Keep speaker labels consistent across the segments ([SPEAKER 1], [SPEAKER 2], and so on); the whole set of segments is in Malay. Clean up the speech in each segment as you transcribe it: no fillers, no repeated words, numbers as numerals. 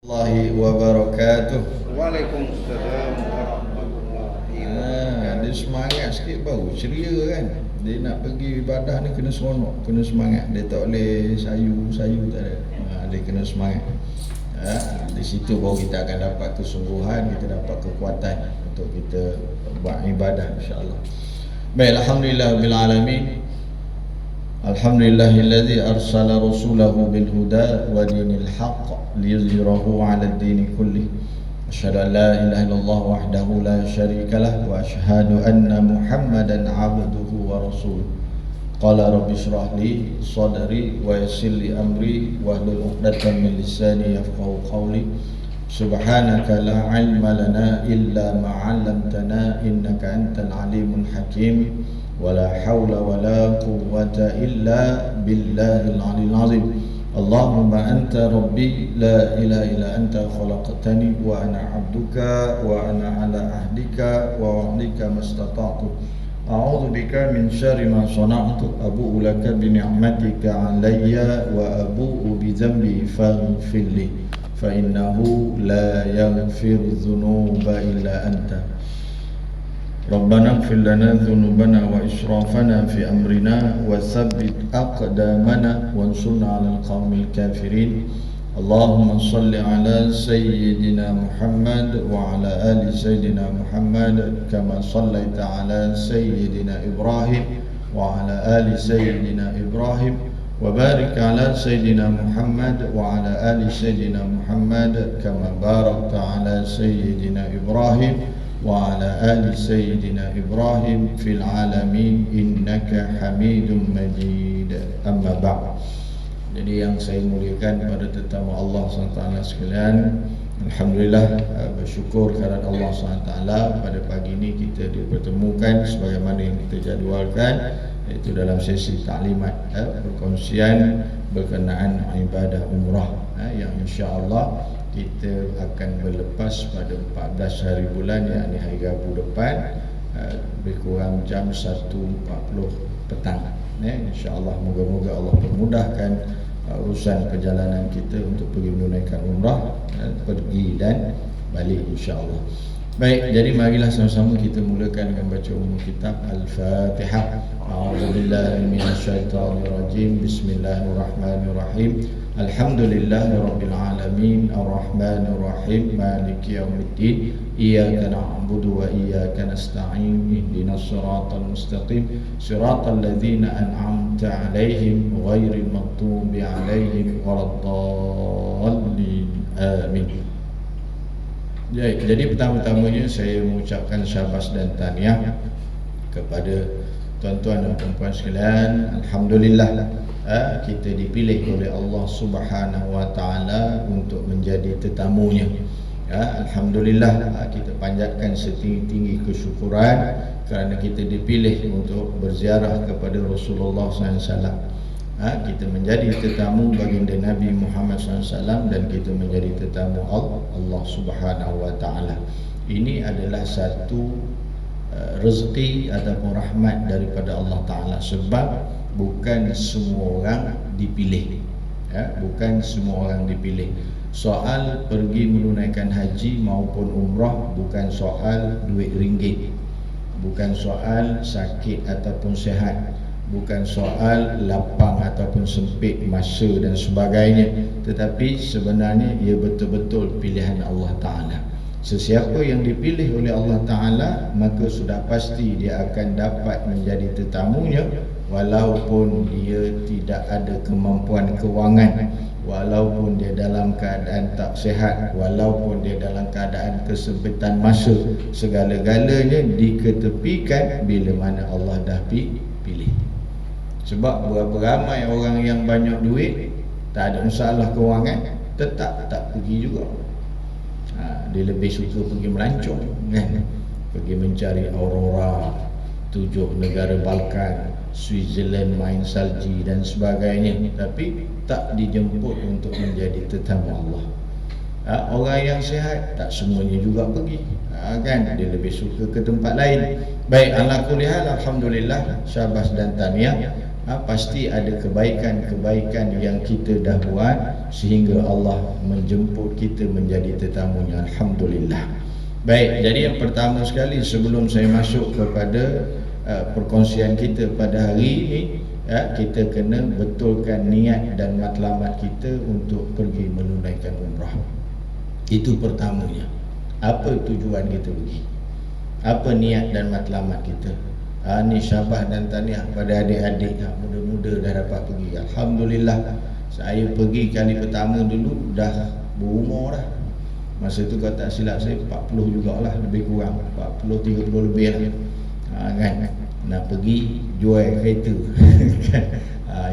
[SPEAKER 1] Warahmatullahi wabarakatuh.
[SPEAKER 2] Waalaikumsalam warahmatullahi wabarakatuh.
[SPEAKER 1] Dia semangat sikit baru ceria kan. Dia nak pergi ibadah ni kena seronok, kena semangat. Dia tak boleh sayu-sayu, tak ada. Dia kena semangat. Di situ baru kita akan dapat kesungguhan, kita dapat kekuatan untuk kita buat ibadah insya-Allah. Baik, alhamdulillah bil alamin. Alhamdulillahilladzi arsala rasulahu bil huda wa dinil haqq liyuzhirahu 'ala ad-din kullih. Asyhadu an la ilaha illallah wahdahu la syarika lah wa asyhadu anna Muhammadan 'abduhu wa rasuluh. Qala rabbi shrah li sadri wa yassir li amri wahlul 'uqdatam min lisani yafqahu qawli. Subhanaka la 'ilma lana illa ma 'allamtana innaka antal alimul hakim. Wala hawla wala quwwata illa billahil aliyil azim. Allahumma anta rabbi la ilaha illa anta khalaqtani wa ana 'abduka wa ana 'ala ahdika wa wa'dika mastata'tu. A'udzu bika min syarri ma sana'tu. Abu'u laka bi ni'matika 'alayya wa abu'u bi dhanbi faghfir li fa innahu la yaghfiru dhunuba illa anta. Rabbana ighfir lana dhunubana wa israfana fi amrina wa tsabbit aqdamana wansurna 'alal qaumil kafirin. Allahumma shalli 'ala sayyidina Muhammad wa 'ala ali sayyidina Muhammad kama shallaita 'ala sayyidina Ibrahim wa 'ala ali sayyidina Ibrahim wa barik 'ala sayyidina Muhammad wa 'ala ali sayyidina Muhammad kama barakta 'ala sayyidina Ibrahim wa ala ali sayyidina Ibrahim fil alamin innaka Hamidum Majid. Amma ba'd. Jadi yang saya muliakan pada tetamu Allah SWT sekalian, alhamdulillah, bersyukur kerana Allah SWT pada pagi ini kita dipertemukan sebagaimana yang kita jadualkan, iaitu dalam sesi taklimat perkongsian berkenaan ibadah umrah yang insya-Allah kita akan berlepas pada 14 hari bulan, yakni hari Rabu depan, lebih kurang jam 1.40 petang. InsyaAllah moga-moga Allah permudahkan urusan perjalanan kita untuk pergi menunaikan umrah, pergi dan balik insyaAllah. Baik, jadi marilah sama-sama kita mulakan dengan baca umum kitab Al-Fatihah. A'udzubillahi minasyaitonirrajim. Bismillahirrahmanirrahim. Alhamdulillahirabbil alamin arrahmanir rahim maliki yaumiddin iyyaka na'budu wa iyyaka nasta'in ihdinas siratal mustaqim siratal ladzina an'amta 'alaihim ghairil maghdubi 'alaihim waladdallin amin. Jadi pertama-tamanya saya mengucapkan syabas dan tahniah kepada tuan-tuan dan puan-puan sekalian. Alhamdulillah, kita dipilih oleh Allah Subhanahu wa taala untuk menjadi tetamunya. Alhamdulillah, kita panjatkan setinggi-tinggi kesyukuran kerana kita dipilih untuk berziarah kepada Rasulullah SAW. Kita menjadi tetamu baginda Nabi Muhammad SAW dan kita menjadi tetamu Allah Subhanahu wa taala. Ini adalah satu rezeki ataupun rahmat daripada Allah taala, sebab bukan semua orang dipilih. Bukan semua orang dipilih. Soal pergi menunaikan haji maupun umrah bukan soal duit ringgit, bukan soal sakit ataupun sihat, bukan soal lapang ataupun sempit masa dan sebagainya, tetapi sebenarnya ia betul-betul pilihan Allah Ta'ala. Sesiapa yang dipilih oleh Allah Ta'ala, maka sudah pasti dia akan dapat menjadi tetamunya, walaupun dia tidak ada kemampuan kewangan, walaupun dia dalam keadaan tak sihat, walaupun dia dalam keadaan kesempitan masa, segala-galanya diketepikan bila mana Allah dah pilih. Sebab berapa ramai orang yang banyak duit, tak ada masalah kewangan, tetap tak pergi juga. Dia lebih suka pergi melancong kan, pergi mencari aurora, 7 negara Balkan, Switzerland, main salji dan sebagainya, tapi tak dijemput untuk menjadi tetamu Allah. Orang yang sihat tak semuanya juga pergi, kan, dia lebih suka ke tempat lain. Baik, ala kulli hal, alhamdulillah, syabas dan tahniah pasti ada kebaikan-kebaikan yang kita dah buat sehingga Allah menjemput kita menjadi tetamunya. Alhamdulillah. Baik, jadi yang pertama sekali sebelum saya masuk kepada perkongsian kita pada hari ini, kita kena betulkan niat dan matlamat kita untuk pergi menunaikan umrah. Itu pertamanya. Apa tujuan kita pergi? Apa niat dan matlamat kita? Ni syabas dan tahniah pada adik-adik muda-muda dah dapat pergi. Alhamdulillah. Saya pergi kali pertama dulu dah berumur dah. Masa tu kalau tak silap saya 40 jugalah, lebih kurang 40 30 lebih lah. Kan nak pergi jual kereta.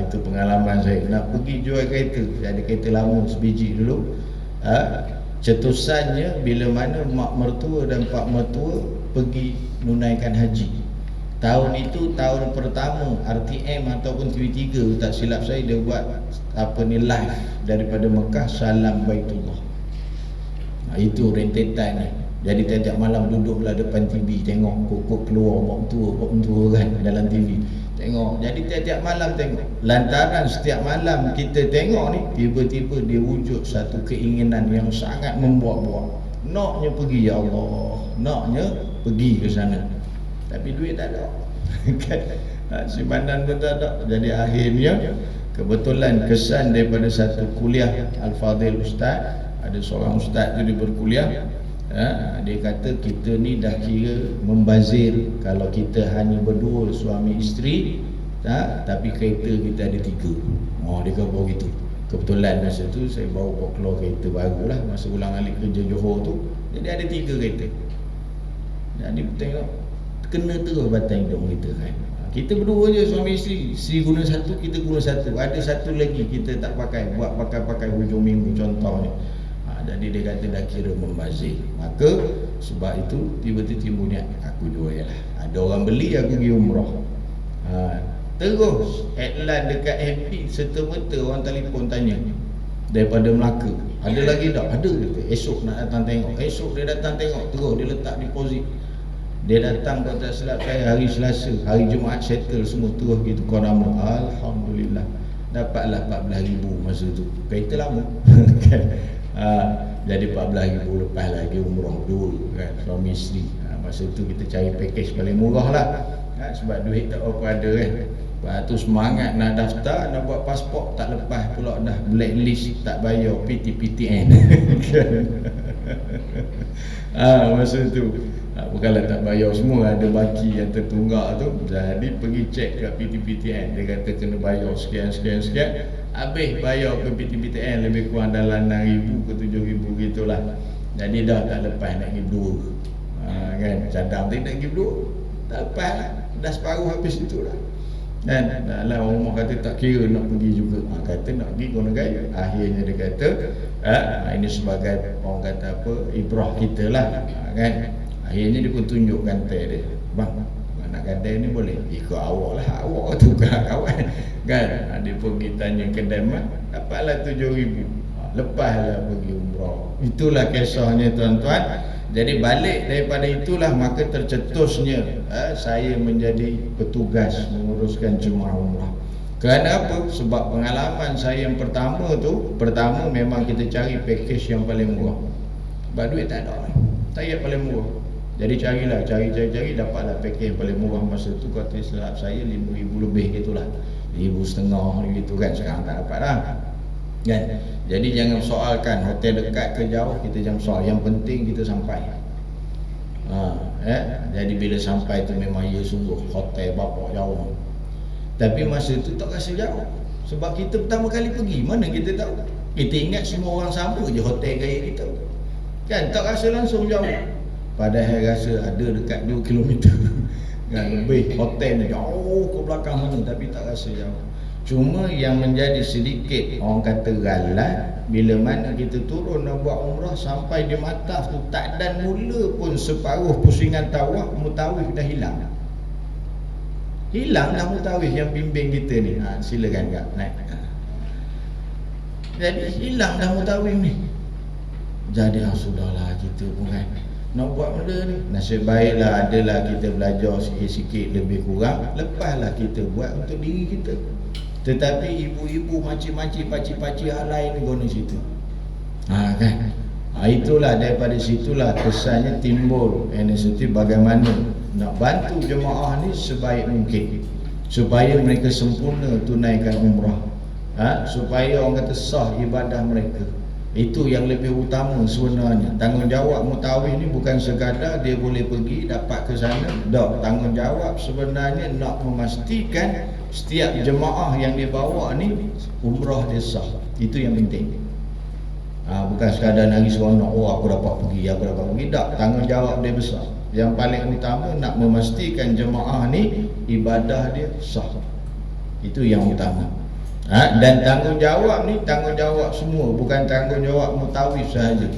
[SPEAKER 1] Itu pengalaman saya. Nak pergi jual kereta. Saya ada kereta lama sebiji dulu. Cetusannya bila mana mak mertua dan pak mertua pergi menunaikan haji. Tahun itu tahun pertama RTM ataupun TV3 tak silap saya, dia buat live daripada Mekah, salam Baitullah. Itu rentetan ni. Jadi tiap-tiap malam duduklah depan TV tengok kokok keluar pak mentua kan dalam TV. Tengok. Jadi tiap-tiap malam tengok. Lantaran setiap malam kita tengok ni, tiba-tiba dia wujud satu keinginan yang sangat membuat-buat. Naknya pergi, ya Allah. Naknya pergi ke sana. Tapi duit tak ada. Simpanan pun tak ada. Jadi akhirnya kebetulan kesan daripada satu kuliah Al-Fadhil Ustaz, ada seorang ustaz tu dia berkuliah, dia kata kita ni dah kira membazir kalau kita hanya berdua suami isteri, tapi kereta kita ada 3. Dia kata begitu. Kebetulan masa tu saya bawa keluar kereta baru lah masa ulang alik kerja Johor tu. Jadi ada 3 kereta. Jadi tengok kena terus batang hidup kita kan. Kita berdua je suami isteri. Isteri guna satu, kita guna satu. Ada satu lagi kita tak pakai, buat pakai hujung minggu contohnya. Jadi dia kata dah kira membazir. Maka sebab itu tiba-tiba timbul niat, aku jual lah. Ada orang beli, aku pergi umrah. Terus iklan dekat MP, serta-merta orang telefon tanya daripada Melaka, ada lagi tak? Ada. Esok nak datang tengok. Esok dia datang tengok, terus dia letak deposit. Dia datang kalau tak silap saya hari Selasa, hari Jumaat settle semua, terus gitu korama. Alhamdulillah. Dapatlah 14,000 masa tu. Kereta lama. Jadi 14,000 lepas lagi umrah dulu kan, suami isteri. Masa tu kita cari package paling murah lah. Sebab duit tak apa ada kan. Lepas tu semangat nak daftar, nak buat pasport, tak lepas pula dah blacklist, tak bayar PTPTN. Masa tu kalau tak bayar semua, ada baki yang tertunggak tu. Jadi pergi cek kat PTPTN, dia kata kena bayar sekian. Habis bayar ke PTPTN lebih kurang dalam 6,000 ke 7,000 gitulah. Jadi dah tak lepas nak pergi berdua. Kan cadang tadi nak pergi berdua, tak lepas lah. Dah separuh habis itu lah. Dan dalam rumah kata tak kira nak pergi juga. Kata nak pergi guna gaya. Akhirnya dia kata ini sebagai orang kata apa, ibrah kita lah. Kan akhirnya dia pun tunjukkan teh dia. Bang, nak gadai ni boleh? Ikut awak lah, awak tu kawan kan. Dia pergi tanya kedai mak, dapatlah 7,000. Lepaslah pergi umrah. Itulah kisahnya tuan-tuan. Jadi balik daripada itulah maka tercetusnya saya menjadi petugas menguruskan jemaah umrah. Kerana apa? Sebab pengalaman saya yang pertama memang kita cari package yang paling murah. Sebab duit tak ada. Saya paling murah. Jadi cari dapatlah package yang paling murah masa tu. Kata silap saya 5,000 lebih gitulah, 1,500 gitu kan. Sekarang tak dapat lah kan. Jadi jangan soalkan hotel dekat ke jauh, kita jangan soal, yang penting kita sampai. Jadi bila sampai tu memang ya sungguh hotel bapak jauh. Tapi masa tu tak rasa jauh. Sebab kita pertama kali pergi, mana kita tahu. Kita ingat semua orang sama je hotel gaya kita. Kan tak rasa langsung jauh. Padahal rasa ada dekat 2 km kan, lebih hotel ni jauh ke belakang sana, tapi tak rasa jauh. Cuma yang menjadi sedikit orang kata galat, bila mana kita turun nak buat umrah sampai di Mataf tu, tak dan mula pun separuh pusingan tawaf, mutawif dah hilang. Hilang dah mutawif yang bimbing kita ni. Silakan kak naik. Jadi hilang dah mutawif ni. Jadi sudahlah kita pun kan. nak buat benda ni. Nasib baiklah adalah kita belajar sikit-sikit lebih kurang, lepaslah kita buat untuk diri kita. Tetapi ibu-ibu makcik-makcik, pakcik-pakcik hal lain guna situ. Kan? Itulah daripada situlah kesannya timbul inisiatif bagaimana nak bantu jemaah ni sebaik mungkin supaya mereka sempurna tunaikan umrah. Supaya orang kata sah ibadah mereka. Itu yang lebih utama sebenarnya. Tanggungjawab mutawif ni bukan sekadar dia boleh pergi dapat ke sana. Tak, tanggungjawab sebenarnya nak memastikan setiap jemaah yang dibawa ni umrah dia sah. Itu yang penting. Bukan sekadar nari seronok, aku dapat pergi. Tak, tanggungjawab dia besar. Yang paling utama nak memastikan jemaah ni ibadah dia sah. Itu yang utama. Dan tanggungjawab ni tanggungjawab semua, bukan tanggungjawab mutawif sahaja.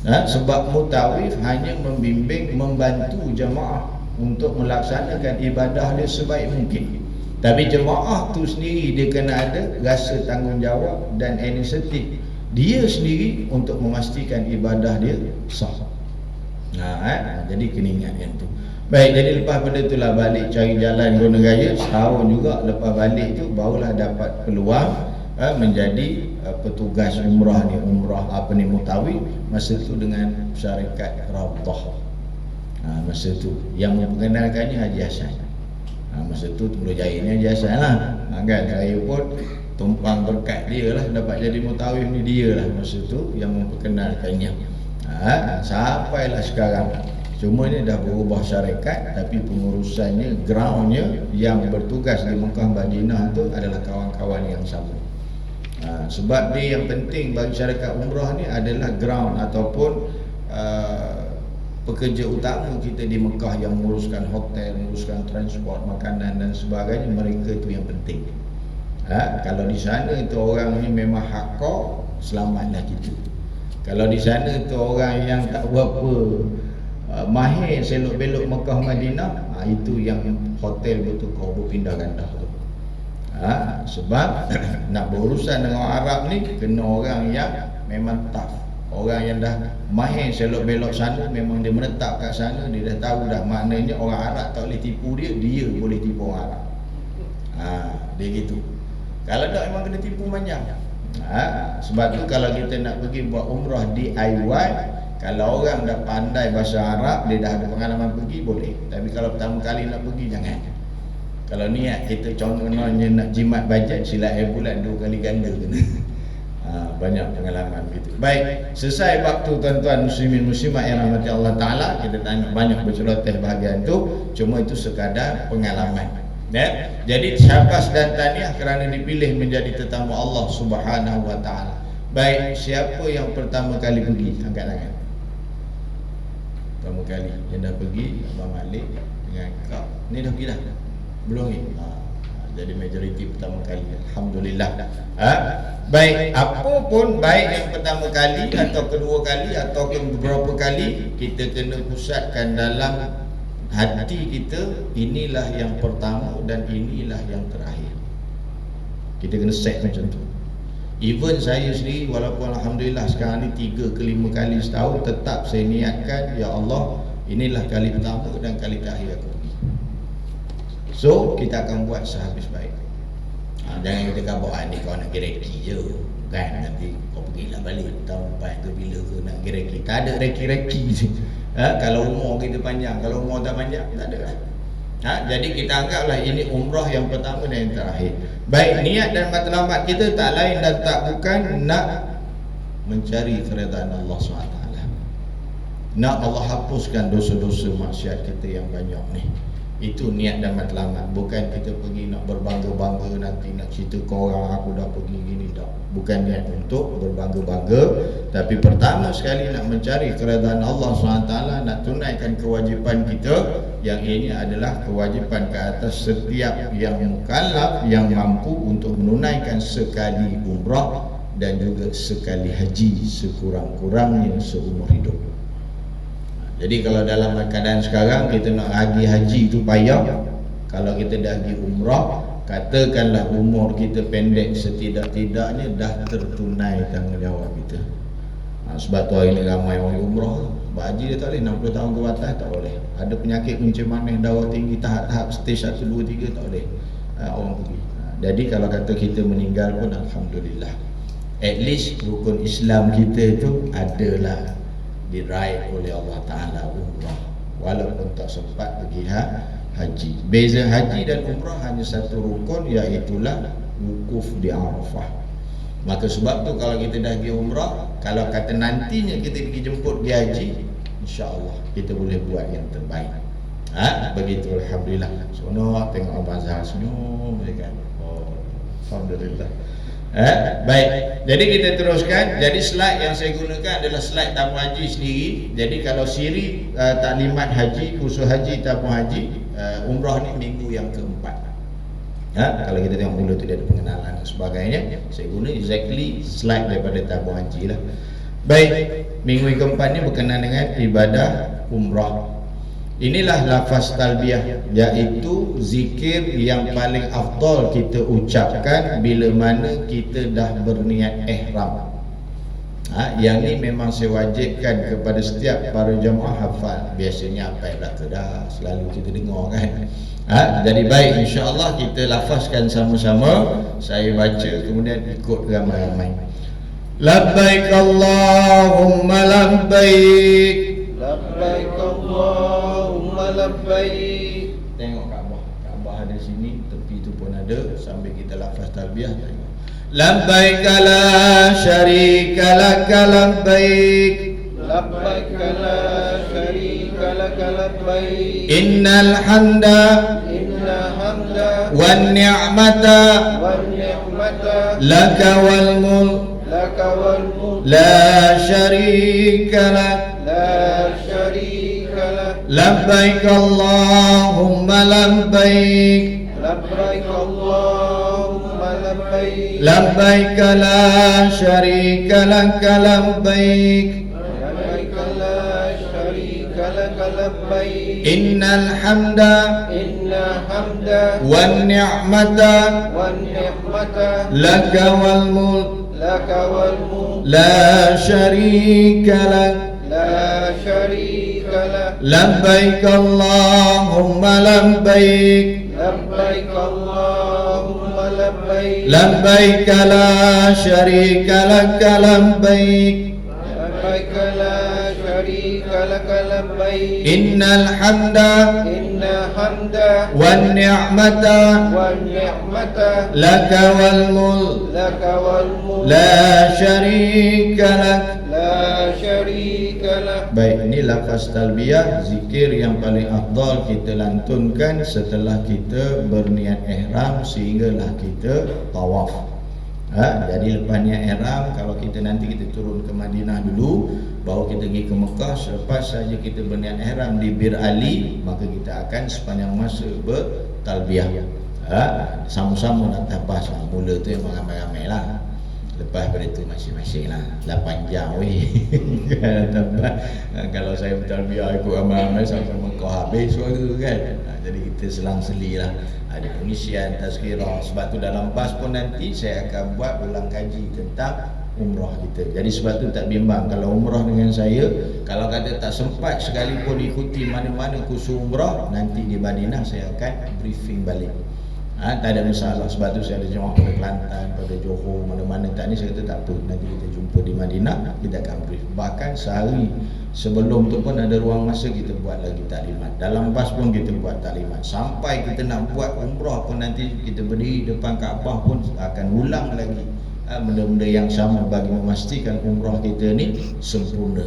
[SPEAKER 1] Sebab mutawif hanya membimbing, membantu jemaah untuk melaksanakan ibadah dia sebaik mungkin. Tapi jemaah tu sendiri dia kena ada rasa tanggungjawab dan inisiatif dia sendiri untuk memastikan ibadah dia sah. Jadi kena ingat yang tu. Baik, jadi lepas pada itulah balik cari jalan guna raya. Setahun juga lepas balik tu barulah dapat peluang menjadi petugas umrah ni, mutawif. Masa tu dengan syarikat Rabtah. Masa tu yang memperkenalkannya Haji Hassan. Masa tu Teruljaya ni Haji Hassan lah. Kan saya pun tumpang berkat dia lah, dapat jadi mutawif ni dia lah masa tu yang memperkenalkannya. Sampailah sekarang. Cuma ni dah berubah syarikat, tapi pengurusannya, groundnya yang bertugas di Mekah Madinah tu adalah kawan-kawan yang sama. Sebab dia yang penting bagi syarikat umrah ni adalah ground ataupun pekerja utama kita di Mekah yang menguruskan hotel, menguruskan transport, makanan dan sebagainya. Mereka tu yang penting. Kalau di sana itu orang ni memang hakka, selamatlah kita. Kalau di sana tu orang yang tak berapa mahir selok belok Mekah Madinah, itu yang hotel bertukar berpindah ganda tu. Sebab nak berurusan dengan orang Arab ni kena orang yang memang tough, orang yang dah mahir selok belok sana, memang dia menetap kat sana, dia dah tahu dah maknanya orang Arab tak boleh tipu dia, dia boleh tipu orang Arab. Dia gitu. Kalau tak memang kena tipu panjang. Sebab tu kalau kita nak pergi buat umrah DIY, kalau orang dah pandai bahasa Arab, dia dah ada pengalaman pergi, boleh. Tapi kalau pertama kali nak pergi, jangan. Kalau niat kita contohnya nak jimat bajet, silat air bulan 2 kali ganda kena. Banyak pengalaman gitu. Baik, selesai waktu tuan-tuan muslimin muslimat yang rahmati Allah Ta'ala. Kita tanya banyak berceloteh bahagian tu. Cuma itu sekadar pengalaman. Jadi syabas dan tahniah kerana dipilih menjadi tetamu Allah Subhanahu Wa Ta'ala. Baik, siapa yang pertama kali pergi? Angkat tangan. Pertama kali yang dah pergi, Abang Malik dengan kau. Ni dah pergi dah? Belum ni? Jadi majoriti pertama kali. Alhamdulillah. Baik, apa pun baik yang pertama kali atau kedua kali atau beberapa kali, kita kena pusatkan dalam hati kita, inilah yang pertama dan inilah yang terakhir. Kita kena set macam tu. Even saya sendiri, walaupun Alhamdulillah sekarang ni 3 ke 5 kali setahun, tetap saya niatkan, ya Allah, inilah kali pertama dan kali terakhir aku pergi. So kita akan buat sehabis baik. Jangan kita kabur, ni kau nak reki je kan, nanti kau pergilah balik tahun depan ke bila ke nak reki. Tak ada reki-reki je. Kalau umur kita panjang, kalau umur tak panjang, tak ada. Jadi kita anggaplah ini umrah yang pertama dan yang terakhir. Baik, niat dan matlamat kita tak lain dan tak bukan nak mencari keredaan Allah SWT. Nak Allah hapuskan dosa-dosa maksiat kita yang banyak ni. Itu niat dan matlamat. Bukan kita pergi nak berbangga-bangga, nanti nak cerita ke orang aku dah pergi gini, tak. Bukan niat untuk berbangga-bangga, tapi pertama sekali nak mencari keredaan Allah SWT, nak tunaikan kewajipan kita. Yang ini adalah kewajipan ke atas setiap yang mukallaf, yang mampu untuk menunaikan sekali umrah dan juga sekali haji sekurang-kurangnya seumur hidup. Jadi kalau dalam keadaan sekarang kita nak pergi haji tu payah. Kalau kita dah pergi umrah, katakanlah umur kita pendek, setidak-tidaknya dah tertunai tanggungjawab kita. Sebab tu hari ni ramai orang umrah, Haji dia tak boleh 60 tahun ke atas tak boleh. Ada penyakit kuncir manis, darah tinggi, tahap-tahap stage 1, 2, 3 tak boleh. Orang pergi. Jadi kalau kata kita meninggal pun alhamdulillah. At least rukun Islam kita tu adalah diraih oleh Allah Ta'ala umrah. Walaupun tak sempat pergi haji. Beza haji dan umrah hanya satu rukun, iaitulah wukuf di Arafah. Maka sebab tu kalau kita dah pergi umrah, kalau kata nantinya kita pergi jemput di haji, insya-Allah kita boleh buat yang terbaik. Begitu alhamdulillah. Seronok tengok Abang Zahar senyum je kan. Oh, alhamdulillah. Baik. Jadi kita teruskan. Jadi slide yang saya gunakan adalah slide tabung haji sendiri. Jadi kalau siri taklimat haji, kursus haji, tabung haji, umrah ni minggu yang keempat. Kalau kita tengok mula tu dia ada pengenalan dan sebagainya. Saya guna exactly slide daripada tabung haji lah. Baik, minggu yang keempat ni berkenaan dengan ibadah umrah. Inilah lafaz talbiyah, iaitu zikir yang paling afdal kita ucapkan bila mana kita dah berniat ihram. Yang ni memang saya wajibkan kepada setiap para jemaah hafal. Biasanya apa yang dah selalu kita dengar kan. Jadi baik, insya-Allah kita lafazkan sama-sama. Saya baca kemudian ikut ramai-ramai. Labbaik Allahumma labbaik. Labbaik Allahumma labbaik. Tengok Kaabah ada sini, tepi tu pun ada. Sambil kita lafaz talbiyah tengok. Labbaik la syarika lak labbaik. Labbaik la syarika lak labbaik. Innal hamda wan ni'mata laka wal mulk la syarika lak. Labbaik Allahumma labbaik. Labbaik Allahumma labbaik. Labbaik la syarika lak labbaik. Labbaik la syarika lak labbaik. Innal hamda wan ni'mata laka wal mulk la syarika lak. Labbaik Allahumma labbaik. Labbaik Allahumma labbaik. Labbaik la syarika lak labbaik. Labbaik la syarika lak labbaik. Innal hamda wan ni'mata laka wal mulk la syarika lak. Baik, ini lafaz talbiyah, zikir yang paling afdal kita lantunkan setelah kita berniat ihram sehinggalah kita tawaf. Jadi lepas niat ihram, kalau kita nanti kita turun ke Madinah dulu, baru kita pergi ke Mekah. Selepas saja kita berniat ihram di Bir Ali, maka kita akan sepanjang masa bertalbiyah. Sama-sama nak tabas. Mula tu yang ramai-ramai lah. Lepas pada itu masing-masing lah 8 jam weh. Kalau saya bertalbiyah ikut ramai-ramai sampai Mekah habis waktu tu kan. Jadi kita selang-seli lah. Ada pengisian, tazkirah. Sebab tu dalam bas pun nanti saya akan buat ulang kaji tentang umrah kita. Jadi sebab tu tak bimbang kalau umrah dengan saya. Kalau kata tak sempat sekalipun ikuti mana-mana kursus umrah, nanti di Madinah saya akan briefing balik. Tak ada masalah. Sebab tu saya ada jemaah pada Kelantan, pada Johor, mana-mana tak ni. Saya kata tak apa, nanti kita jumpa di Madinah, kita akan brief. Bahkan sehari sebelum tu pun ada ruang masa kita buat lagi taklimat. Dalam bas pun kita buat taklimat. Sampai kita nak buat umrah pun nanti kita berdiri depan Kaabah pun akan ulang lagi benda-benda yang sama bagi memastikan umrah kita ni sempurna.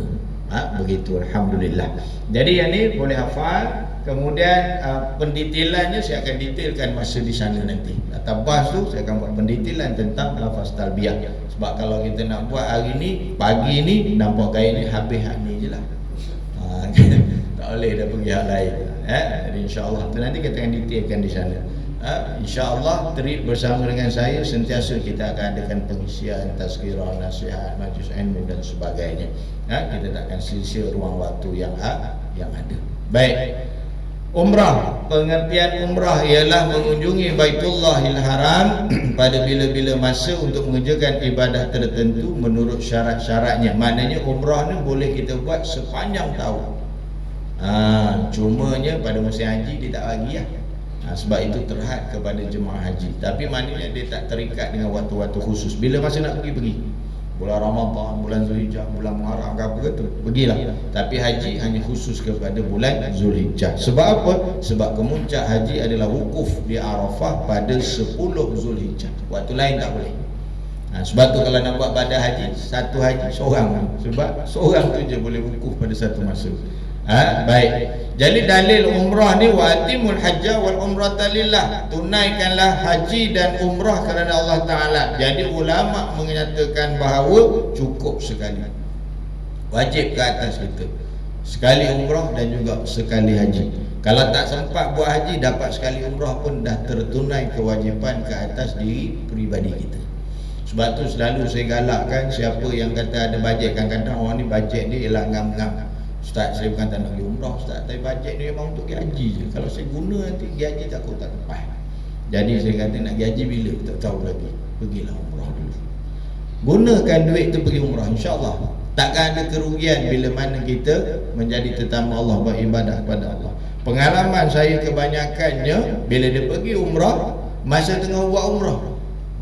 [SPEAKER 1] Begitu, alhamdulillah. Jadi yang ni boleh hafal. Kemudian pendetailannya saya akan detailkan masa di sana nanti. Atas bas tu saya akan buat pendetailan tentang lafaz talbiyah. Sebab kalau kita nak buat hari ni, pagi ni, nampak gaya ni habis hak ni je lah. Tak boleh dah pergi hak lain. Jadi insya-Allah nanti kita akan detailkan di sana. InsyaAllah trip bersama dengan saya sentiasa kita akan adakan pengisian, tazkirah, nasihat, majlis ilmu dan sebagainya. Kita tak akan sia-sia ruang waktu yang ada. Baik. Umrah, pengertian umrah ialah mengunjungi Baitullahil Haram pada bila-bila masa untuk mengerjakan ibadah tertentu menurut syarat-syaratnya. Maknanya umrah ni boleh kita buat sepanjang tahun. Cumanya pada musim haji dia tak bagi lah. Sebab itu terhad kepada jemaah haji. Tapi maknanya dia tak terikat dengan waktu-waktu khusus. Bila masa nak pergi. Bulan Ramadan, bulan Zulhijjah, bulan Muharram ke apa ke tu, pergilah. Tapi haji hanya khusus kepada bulan Zulhijjah. Sebab apa? Sebab kemuncak haji adalah wukuf di Arafah pada 10 Zulhijjah. Waktu lain tak boleh. Sebab tu kalau nak buat badan haji, satu haji seorang. Sebab seorang tu je boleh wukuf pada satu masa. Baik. Jadi dalil umrah ni wa'atimul hajja wal umrata lillah. Tunaikanlah haji dan umrah kerana Allah Ta'ala. Jadi ulama menyatakan bahawa cukup sekali. Wajib ke atas kita. Sekali umrah dan juga sekali haji. Kalau tak sempat buat haji, dapat sekali umrah pun dah tertunai kewajipan ke atas diri peribadi kita. Sebab tu selalu saya galakkan siapa yang kata ada bajet. Kadang-kadang orang ni bajet dia ialah ngam-ngam. Ustaz, saya bukan tak nak pergi umrah Ustaz, tapi bajet ni memang untuk pergi haji je. Kalau saya guna nanti pergi haji takut tak lepas. Jadi saya kata nak pergi haji bila? Tak tahu lagi. Pergilah umrah dulu. Gunakan duit tu pergi umrah, insya-Allah. Takkan ada kerugian bila mana kita menjadi tetamu Allah, beribadah kepada Allah. Pengalaman saya kebanyakannya bila dia pergi umrah, masa tengah buat umrah,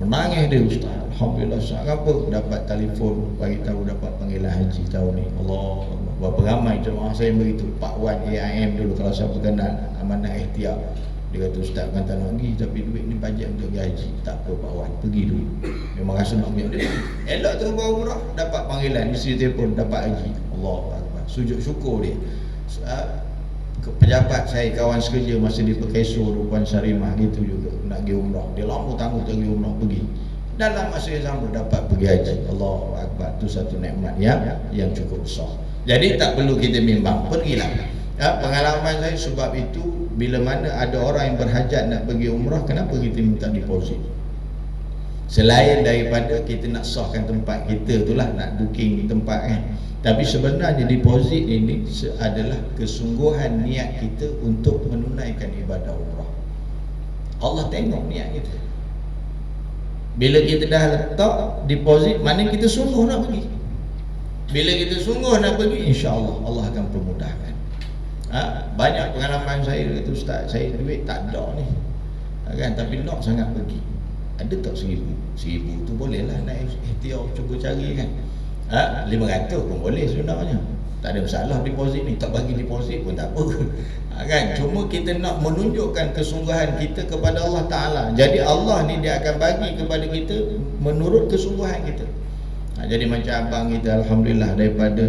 [SPEAKER 1] menangis dia, Ustaz. Alhamdulillah, sangat apa dapat telefon bagi tahu dapat panggilan haji tahun ni. Allah, berapa ramai jemaah saya begitu. Pak Wan AIM dulu, kalau siapa kenal, Amanah Ikhtiar, dia kata Ustaz kan tak nak pergi tapi duit ni bajet untuk pergi haji. Tak apa Pak Wan, pergi dulu. Memang rasa nak pergi. Elok tu buat umrah, dapat panggilan, isi telefon dapat haji. Allah Akbar, sujud syukur dia. Pejabat saya, kawan sekerja masa di Pekaiso, Puan Sarimah gitu juga nak pergi umrah. Dia lama tangguh tak pergi umrah, pergi. Dalam masa yang sama dapat pergi haji. Allahu Akbar, itu satu nikmat yang cukup besar. Jadi tak perlu kita bimbang, pergilah. Pengalaman saya sebab itu, bila mana ada orang yang berhajat nak pergi umrah, kenapa kita minta deposit? Selain daripada kita nak sahkan tempat kita itulah, nak booking tempat kan. Tapi sebenarnya deposit ini adalah kesungguhan niat kita untuk menunaikan ibadah umrah. Allah tengok niat kita. Bila kita dah letak deposit, mana kita sungguh nak pergi. Bila kita sungguh nak pergi, insya-Allah Allah akan permudahkan. Banyak pengalaman saya kata Ustaz, saya duit tak ada ni. Kan, tapi nak sangat pergi. Ada tak 1,000? 1,000 tu bolehlah nak ikhtiar cuba cari kan. 500 pun boleh sebenarnya. Tak ada masalah deposit ni, tak bagi deposit pun tak apa. Kan, cuma kita nak menunjukkan kesungguhan kita kepada Allah Ta'ala. Jadi Allah ni dia akan bagi kepada kita menurut kesungguhan kita. Jadi macam abang kita, Alhamdulillah, daripada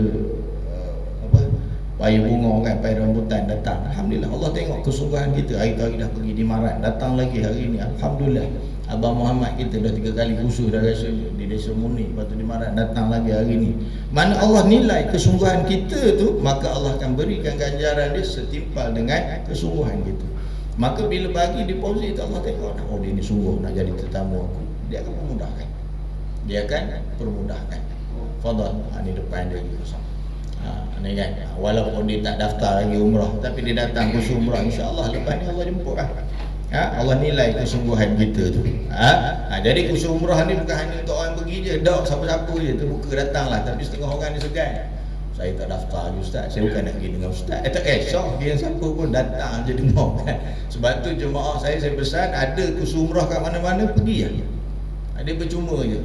[SPEAKER 1] payah bunga kan, payah rambutan datang. Alhamdulillah, Allah tengok kesungguhan kita. Hari-hari dah pergi di Marat, datang lagi hari ni. Alhamdulillah, Abang Muhammad kita dah 3 kali khusus dah rasa di Desa Muni, lepas tu di Marat, datang lagi hari ni. Mana Allah nilai kesungguhan kita tu, maka Allah akan berikan ganjaran dia setimpal dengan kesungguhan kita. Maka bila bagi deposit, Allah tengok, oh dia ni sungguh nak jadi tetamu aku, dia akan memudahkan. Dia akan permudahkan. Fadal, ni depan dia kosong. Ni kan, walaupun dia tak daftar lagi umrah, tapi dia datang khusus umrah, insya-Allah lepas ni Allah jemput lah. Allah nilai kesungguhan kita tu. Jadi khusus umrah ni bukan hanya untuk orang pergi je, dak siapa-siapa je terbuka datanglah, tapi setengah orang ni segan. Saya tak daftar lagi Ustaz, saya bukan nak pergi dengan Ustaz. Tak kisah dia siapa pun datang je dengar kan. Sebab tu jemaah saya pesan, ada khusus umrah kat mana-mana pergi lah. Dia percuma je.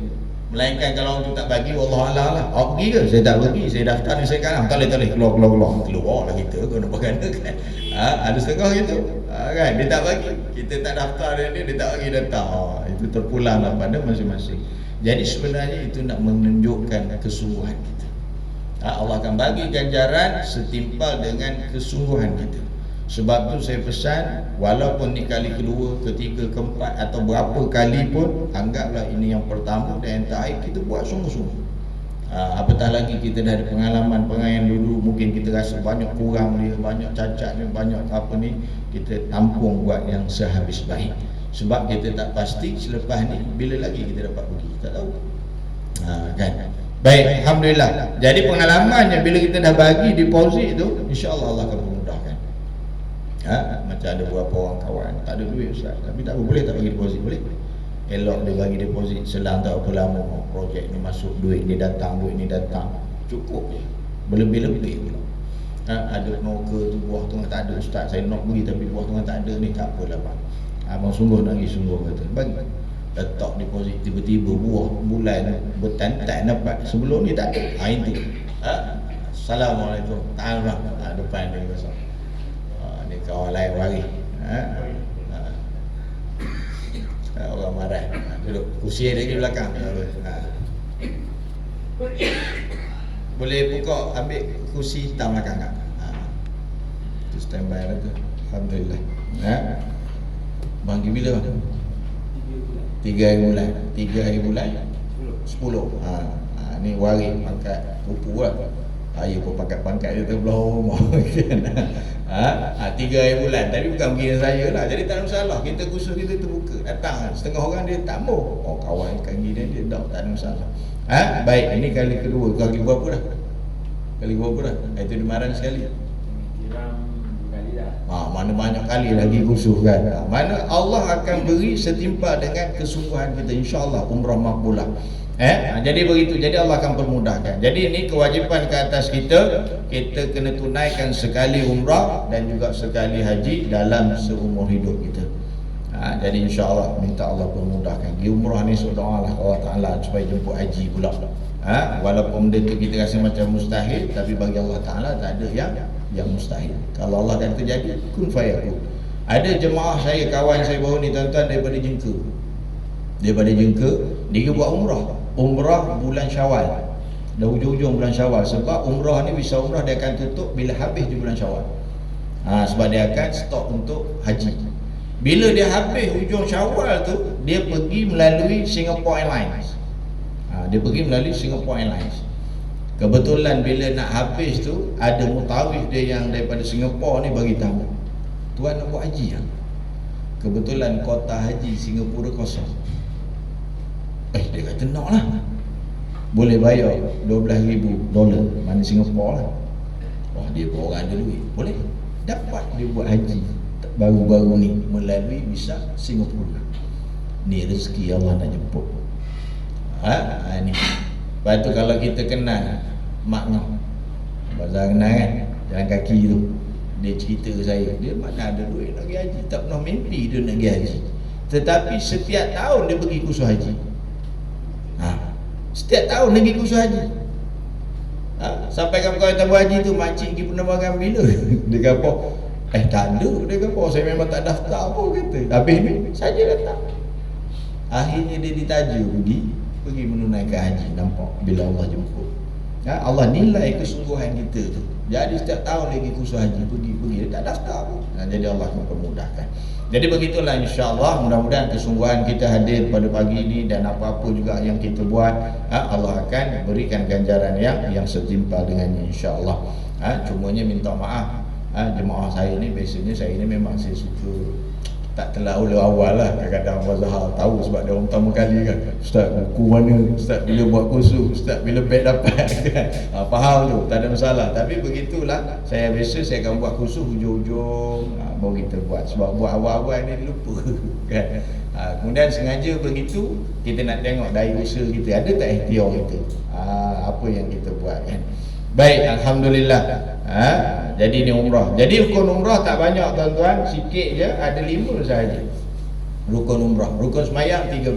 [SPEAKER 1] Melainkan kalau orang tu tak bagi, wallahualam lah. Awak pergi ke? Saya tak pergi, saya daftar ni saya kalah. Tak boleh, keluar lah kita kena berkena kan. Ada setengah gitu. Kan, dia tak bagi. Kita tak daftar dia tak bagi datang. Itu terpulang lah pada masing-masing. Jadi sebenarnya itu nak menunjukkan kesungguhan kita. Allah akan bagi ganjaran setimpal dengan kesungguhan kita. Sebab tu saya pesan, walaupun ni kali kedua, ketiga, keempat atau berapa kali pun, anggaplah ini yang pertama dan yang terakhir, kita buat sungguh-sungguh. Apatah lagi kita dah ada pengalaman dulu, mungkin kita rasa banyak kurang dia, banyak cacat dia, banyak apa ni, kita tampung buat yang sehabis baik. Sebab kita tak pasti selepas ni bila lagi kita dapat pergi, tak tahu. Kan? Baik, Alhamdulillah. Jadi pengalamannya bila kita dah bagi deposit tu, insya-Allah Allah akan memudahkan. Macam ada beberapa orang kawan tak ada duit ustaz, tapi tak apa, boleh tak bagi deposit? Boleh. Elok dia bagi deposit, selang tak apa lama projek ni masuk, duit ni datang, cukup je, berlebih-lebih pula. Ada noka tu, buah tengah tak ada ustaz, saya nak bagi tapi buah tengah tak ada ni, tak apalah bang. Abang sungguh nak bagi, sungguh kata bagi, letak deposit, tiba-tiba buah bulan bertantan dapat, sebelum ni tak ada. Itu Assalamualaikum, tahan bang, depan dia kosong. Ni kawan lain waris. Orang marah, duduk kursi dia di belakang. Boleh buka, ambil kursi hitam belakang tak? Tu standby lah tu. Alhamdulillah. Bangki bila bang? 3 hari bulan. 3 hari bulan 10. Ni waris pangkat pupu lah. Ya pun pangkat dia terbelah rumah kan. 3 hari bulan, tapi bukan pergi saya lah. Jadi tak ada masalah, kita khusus kita terbuka. Datang setengah orang dia tak mau. Kawan kaki dia tak ada masalah. Baik, ini kali kedua. Kali berapa dah? Kali berapa dah? Itu demaran sekali.
[SPEAKER 3] Kali dah.
[SPEAKER 1] Mana banyak kali lagi khusus kan. Mana Allah akan beri setimpal dengan kesungguhan kita, insya-Allah umrah makbulah. Jadi begitu, jadi Allah akan permudahkan. Jadi ini kewajipan ke atas kita, kita kena tunaikan sekali umrah dan juga sekali haji dalam seumur hidup kita. Jadi insya-Allah minta Allah permudahkan. Di umrah ni doa lah Allah Taala supaya jemput haji pula. Walaupun benda tu kita rasa macam mustahil, tapi bagi Allah Taala tak ada yang mustahil. Kalau Allah kata jadi, kun fayakun. Ada jemaah saya, kawan saya baru ni tuan-tuan, daripada Jengka. Dia buat umrah bulan Syawal. Dah hujung-hujung bulan Syawal. Sebab umrah ni, visa umrah dia akan tutup bila habis di bulan Syawal. Sebab dia akan stop untuk haji. Bila dia habis hujung Syawal tu, dia pergi melalui Singapore Airlines. Kebetulan bila nak habis tu, ada mutawif dia yang daripada Singapore ni bagi tahu, tuan nak buat haji kan? Kebetulan kota haji Singapura kosong. Dia kata nak lah, boleh bayar $12,000 mana Singapore lah. Dia orang ada duit, boleh dapat dia buat haji baru-baru ni melalui visa Singapura. Ni rezeki Allah nak jemput. Ni. Lepas tu kalau kita kenal mak ngah, Bazar kenal kan, jalan kaki tu, dia cerita ke saya, dia mana ada duit nak pergi haji, tak pernah mimpi dia nak pergi haji, tetapi setiap tahun dia pergi kursus haji. Setiap tahun dia pergi kursus haji. Sampai kan kau tahu haji tu, makcik pergi penerbangan bila? Dia kata tak ada. Dia kata saya memang tak daftar pun kata. Habis ni saja datang. Akhirnya dia ditaja pergi menunaikan haji. Nampak bila Allah jemput. Allah nilai kesungguhan kita tu. Jadi setiap tahun lagi kursus haji, pergi dia tak daftar pun. Jadi Allah akan permudahkan. Jadi begitulah insya-Allah, mudah-mudahan kesungguhan kita hadir pada pagi ini dan apa-apa juga yang kita buat, Allah akan berikan ganjaran yang setimpal dengannya insya-Allah. Cumanya minta maaf, jemaah saya ni biasanya saya ni memang saya suka tak terlalu awal lah. Kadang-kadang Abang Zahar tahu sebab dia orang pertama kali kan, Ustaz buku mana, Ustaz bila buat kursus, Ustaz bila beg dapat kan. Faham tu, tak ada masalah. Tapi begitulah, saya biasa saya akan buat kursus hujung-hujung baru kita buat. Sebab buat awal-awal ni lupa kan. Kemudian sengaja begitu, kita nak tengok dari usaha kita ada tak ikhtiar kita, apa yang kita buat kan. Baik, Alhamdulillah. Jadi ni umrah. Jadi rukun umrah tak banyak tuan-tuan, sikit je, ada 5 sahaja rukun umrah. Rukun semayang 13.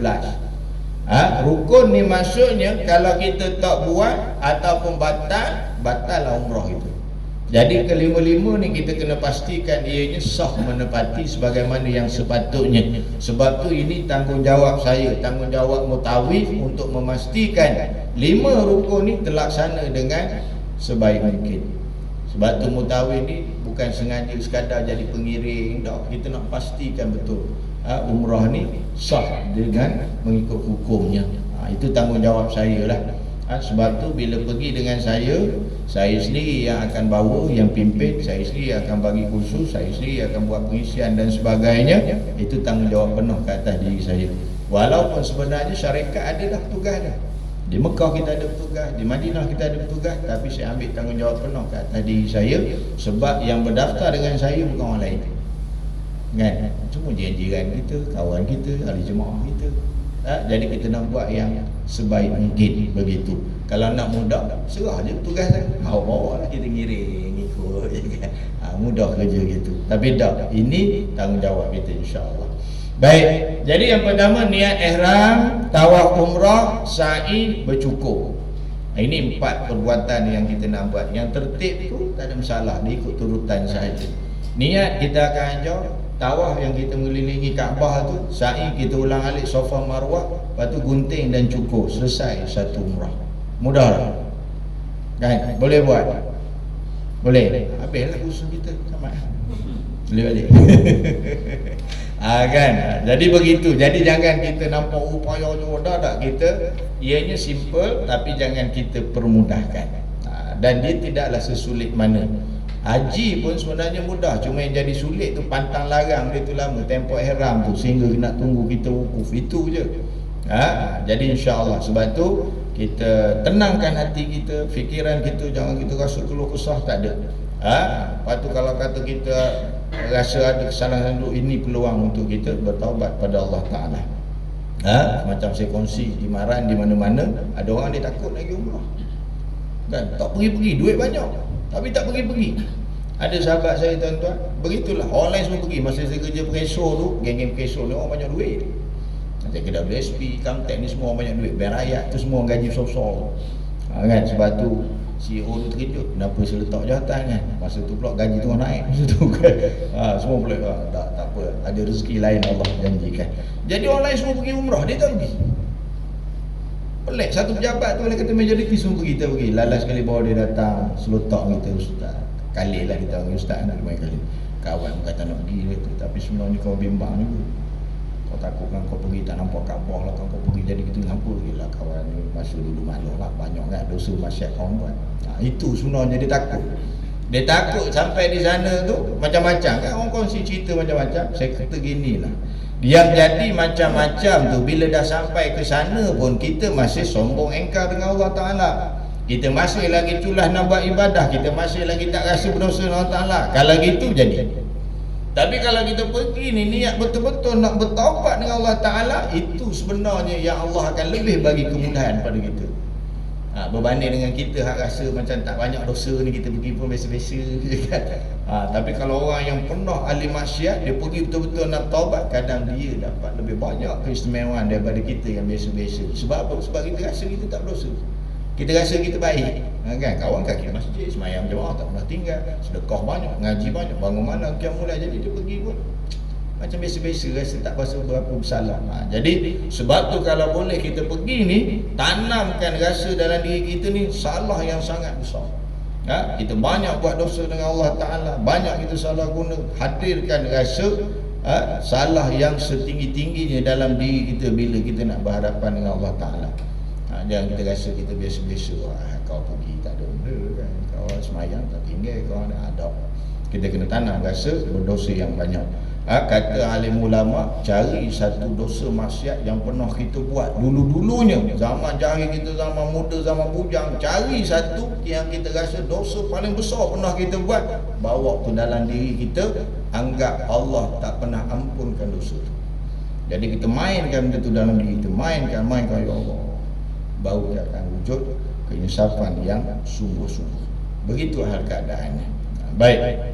[SPEAKER 1] Rukun ni maksudnya kalau kita tak buat ataupun batal lah umrah itu. Jadi kelima-lima ni kita kena pastikan ianya sah menepati sebagaimana yang sepatutnya. Sebab tu ini tanggungjawab saya, tanggungjawab mutawif untuk memastikan 5 rukun ni terlaksana dengan sebaik mungkin. Sebab tu mutawif ni bukan sengaja sekadar jadi pengiring, tak. Kita nak pastikan betul umrah ni sah dengan mengikut hukumnya. Itu tanggungjawab saya lah. Sebab tu bila pergi dengan saya sendiri yang akan bawa, yang pimpin, saya sendiri akan bagi kursus, saya sendiri akan buat pengisian dan sebagainya. Itu tanggungjawab penuh ke atas diri saya. Walaupun sebenarnya syarikat ada dah tugas dah. Di Mekah kita ada petugas, di Madinah kita ada petugas, tapi saya ambil tanggungjawab penuh ke atas diri saya, sebab yang berdaftar dengan saya bukan orang lain, kan? Cuma jiran kita, kawan kita, ahli jemaah kita. Jadi kita nak buat yang sebaik mungkin begitu. Kalau nak mudah, serah je petugas saya, bawa lah, kita ngiring ikut je kan. Mudah kerja gitu. Tapi dah, ini tanggungjawab kita insya-Allah. Baik, jadi yang pertama niat ihram, tawaf umrah, sa'i, bercukur. Ini 4 perbuatan yang kita nak buat. Yang tertib tu tak ada masalah, dia ikut turutan sahaja. Niat kita akan ajar, tawaf yang kita mengelilingi Kaabah tu, sa'i kita ulang alik Safa Marwah, lepas tu gunting dan cukur, selesai satu umrah. Mudah tak? Kan? Boleh buat? Boleh? Habislah usul kita sama. Boleh balik. Kan? Jadi begitu. Jadi jangan kita nampak upayanya dah tak, kita ianya simple tapi jangan kita permudahkan. Dan dia tidaklah sesulit mana. Haji pun sebenarnya mudah, cuma yang jadi sulit tu pantang larang dia tu lama, tempoh ihram tu, sehingga nak tunggu kita wukuf, itu je. Jadi insya-Allah, sebab tu kita tenangkan hati kita, fikiran kita, jangan kita rasa keluh kesah, tak ada. Lepas tu kalau kata kita rasa ada kesalahan dulu, ini peluang untuk kita bertaubat pada Allah Ta'ala. Macam saya kongsi di Maran, di mana-mana ada orang dia takut lagi umrah, kan? Tak pergi-pergi, duit banyak tapi tak pergi-pergi. Ada sahabat saya tuan-tuan, begitulah, orang lain semua pergi. Masa saya kerja Preso tu, geng-geng Preso ni orang banyak duit. Saya kerja WSP, Kamtek ni semua orang banyak duit. Bank rakyat tu semua orang gaji besar-besar, kan? Sebab tu CEO tu terkejut, kenapa saya letak jawatan kan? Masa tu pula gaji tu orang naik masa tu kan. Semua boleh, tak apa, ada rezeki lain Allah janjikan. Jadi orang lain semua pergi umrah, dia tak pergi. Pelik, satu pejabat tu boleh kata majoriti semua kita pergi. Lalas sekali bawa dia datang, selotak kita, ustaz. Kali lah kita panggil ustaz nak main kali. Kawan kata nak pergi dia tu, tapi sebenarnya kau bimbang juga. Kau takut kan kau pergi tak nampak Kaabah lah, kau pergi jadi kita ngapa gila kawan ni, masa dulu malu lah, banyak kan dosa maksiat kau buat. Itu sebenarnya dia takut. Dia takut sampai di sana tu macam-macam kan, orang kongsi cerita macam-macam. Saya kata ginilah, yang jadi macam-macam tu, bila dah sampai ke sana pun kita masih sombong engkar dengan Allah Ta'ala. Kita masih lagi culah nak buat ibadah, kita masih lagi tak rasa berdosa dengan Allah Ta'ala. Kalau gitu jadi. Tapi kalau kita pergi ni niat betul-betul nak bertaubat dengan Allah Ta'ala, itu sebenarnya yang Allah akan lebih bagi kemudahan pada kita. Berbanding dengan kita hak rasa macam tak banyak dosa ni, kita pergi pun biasa-biasa kan. Tapi kalau orang yang penuh ahli maksiat, dia pergi betul-betul nak taubat, kadang dia dapat lebih banyak keistimewaan daripada kita yang biasa-biasa. Sebab apa? Sebab kita rasa kita tak berdosa, kita rasa kita baik, kan? Kawan kaki masjid, semayang jemaah tak pernah tinggal, sedekah banyak, ngaji banyak, bangun malam, qiyam mulai. Jadi dia pergi pun macam biasa-biasa, rasa tak rasa berapa bersalah. Jadi sebab tu kalau boleh kita pergi ni, tanamkan rasa dalam diri kita ni salah yang sangat besar. Kita banyak buat dosa dengan Allah Ta'ala, banyak kita salah guna. Hadirkan rasa salah yang setinggi-tingginya dalam diri kita bila kita nak berhadapan dengan Allah Ta'ala. Jangan kita rasa kita biasa-biasa. Kau pergi tak ada benda kan, kau semayang tak tinggal, kau ada adab. Kita kena tanam rasa berdosa yang banyak. Kata alim ulama, cari satu dosa maksiat yang pernah kita buat dulu-dulunya, zaman jahil kita, zaman muda, zaman bujang. Cari satu yang kita rasa dosa paling besar pernah kita buat, bawa tu dalam diri kita, anggap Allah tak pernah ampunkan dosa tu. Jadi kita mainkan benda tu dalam diri kita, mainkan ya Allah, baru dia akan wujud keinsafan yang sungguh-sungguh. Begitu hal keadaannya. Baik.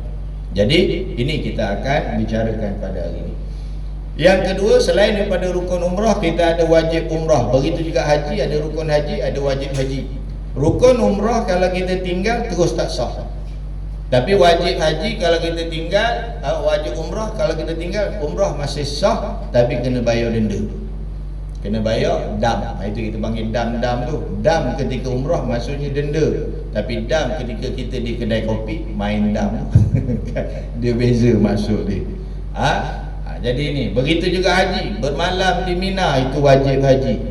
[SPEAKER 1] Jadi ini kita akan bicarakan pada hari ini. Yang kedua, selain daripada rukun umrah, kita ada wajib umrah. Begitu juga haji, ada rukun haji, ada wajib haji. Rukun umrah kalau kita tinggal terus tak sah. Tapi wajib haji kalau kita tinggal, wajib umrah kalau kita tinggal, umrah masih sah, tapi kena bayar denda. Kena bayar dam. Itu kita panggil dam tu. Dam ketika umrah maksudnya denda. Tapi dam ketika kita di kedai kopi main dam. Dia beza maksud dia. Jadi ini, begitu juga haji, bermalam di Mina itu wajib haji.